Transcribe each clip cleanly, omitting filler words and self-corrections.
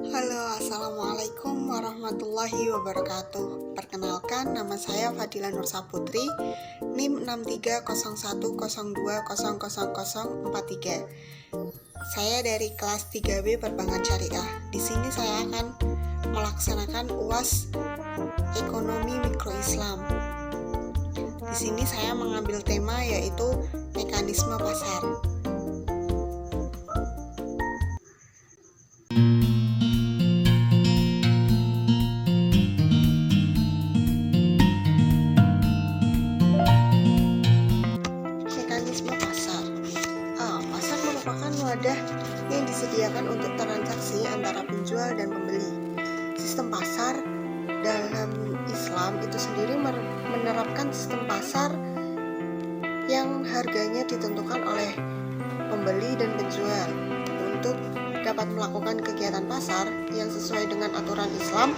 Halo, Assalamualaikum warahmatullahi wabarakatuh. Perkenalkan, nama saya Fadila Nur Saputri, NIM 630102000043. Saya dari kelas 3B Perbankan Syariah. Di sini saya akan melaksanakan UAS Ekonomi Mikro Islam. Di sini saya mengambil tema yaitu mekanisme pasar. Mekanisme pasar. Pasar merupakan wadah yang disediakan untuk transaksi antara penjual dan pembeli. Sistem pasar dalam Islam itu sendiri menerapkan sistem pasar yang harganya ditentukan oleh pembeli dan penjual. Untuk dapat melakukan kegiatan pasar yang sesuai dengan aturan Islam,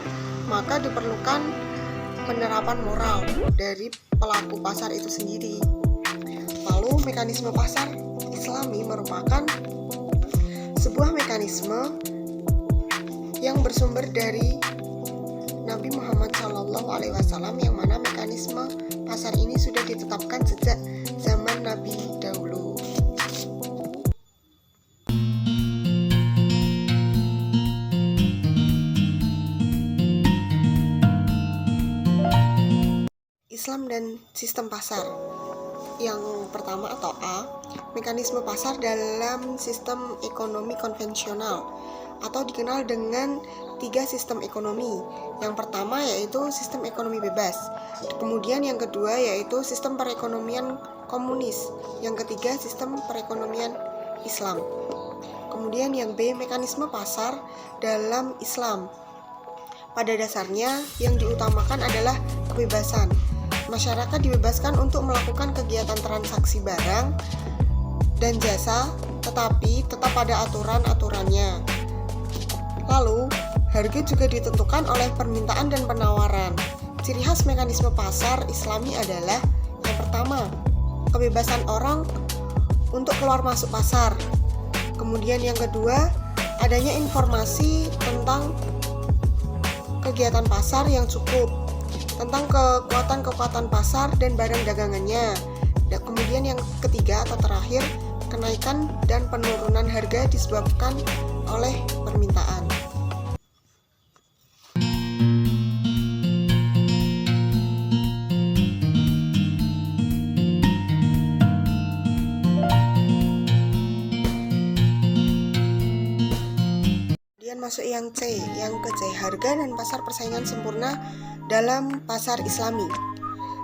maka diperlukan penerapan moral dari pelaku pasar itu sendiri. Lalu, mekanisme pasar Islami merupakan sebuah mekanisme yang bersumber dari Nabi Muhammad SAW, yang mana mekanisme pasar ini sudah ditetapkan sejak zaman Nabi dahulu. Islam dan sistem pasar. Yang pertama atau A, mekanisme pasar dalam sistem ekonomi konvensional atau dikenal dengan 3 sistem ekonomi. Yang pertama yaitu sistem ekonomi bebas. Kemudian yang kedua yaitu sistem perekonomian komunis. Yang ketiga sistem perekonomian Islam. Kemudian yang B, mekanisme pasar dalam Islam. Pada dasarnya yang diutamakan adalah kebebasan. Masyarakat dibebaskan untuk melakukan kegiatan transaksi barang dan jasa, tetapi tetap pada aturan-aturannya. Lalu, harga juga ditentukan oleh permintaan dan penawaran. Ciri khas mekanisme pasar Islami adalah yang pertama, kebebasan orang untuk keluar masuk pasar. Kemudian yang kedua, adanya informasi tentang kegiatan pasar yang cukup, tentang kekuatan pasar dan barang dagangannya. Dan kemudian yang ketiga atau terakhir, kenaikan dan penurunan harga disebabkan oleh permintaan. Kemudian masuk yang C, yang ke C, harga dan pasar persaingan sempurna dalam pasar Islami.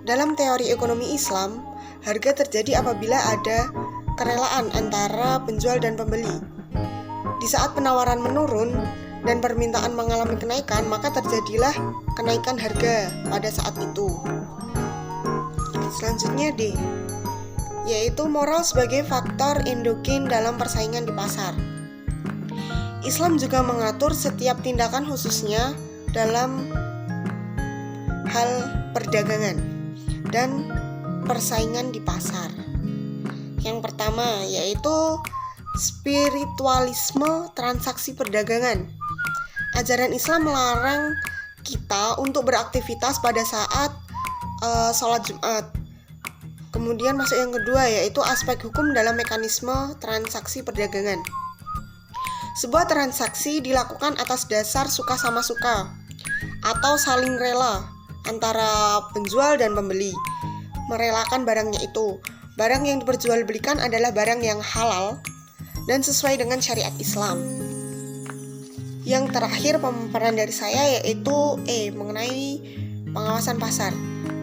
Dalam teori ekonomi Islam, harga terjadi apabila ada kerelaan antara penjual dan pembeli. Di saat penawaran menurun dan permintaan mengalami kenaikan, maka terjadilah kenaikan harga pada saat itu. Selanjutnya D, yaitu moral sebagai faktor endogen dalam persaingan di pasar. Islam juga mengatur setiap tindakan khususnya dalam hal perdagangan dan persaingan di pasar. Yang pertama yaitu spiritualisme transaksi perdagangan. Ajaran Islam melarang kita untuk beraktivitas pada saat sholat Jumat. Kemudian masuk yang kedua yaitu aspek hukum dalam mekanisme transaksi perdagangan. Sebuah transaksi dilakukan atas dasar suka sama suka atau saling rela antara penjual dan pembeli, merelakan barangnya itu. Barang yang diperjualbelikan adalah barang yang halal dan sesuai dengan syariat Islam. Yang terakhir pemaparan dari saya yaitu E, mengenai pengawasan pasar.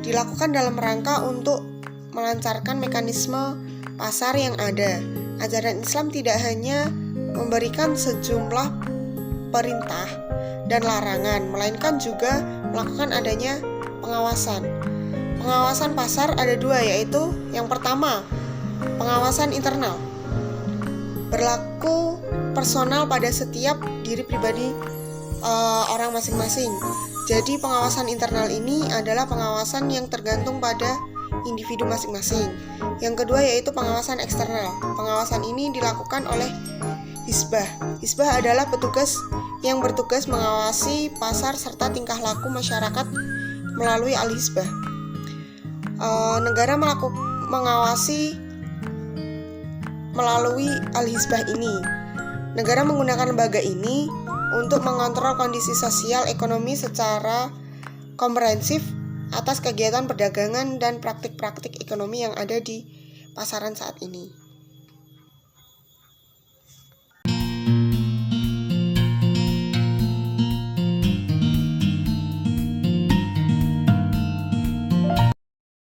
Dilakukan dalam rangka untuk melancarkan mekanisme pasar yang ada. Ajaran Islam tidak hanya memberikan sejumlah perintah dan larangan, melainkan juga melakukan adanya pengawasan. Pengawasan pasar ada 2, yaitu yang pertama, pengawasan internal. Berlaku personal pada setiap diri pribadi orang masing-masing. Jadi pengawasan internal ini adalah pengawasan yang tergantung pada individu masing-masing. Yang kedua yaitu pengawasan eksternal. Pengawasan ini dilakukan oleh Hisbah. Hisbah adalah petugas yang bertugas mengawasi pasar serta tingkah laku masyarakat melalui al-hisbah. Negara mengawasi melalui al-hisbah ini. Negara menggunakan lembaga ini untuk mengontrol kondisi sosial ekonomi secara komprehensif atas kegiatan perdagangan dan praktik-praktik ekonomi yang ada di pasaran saat ini.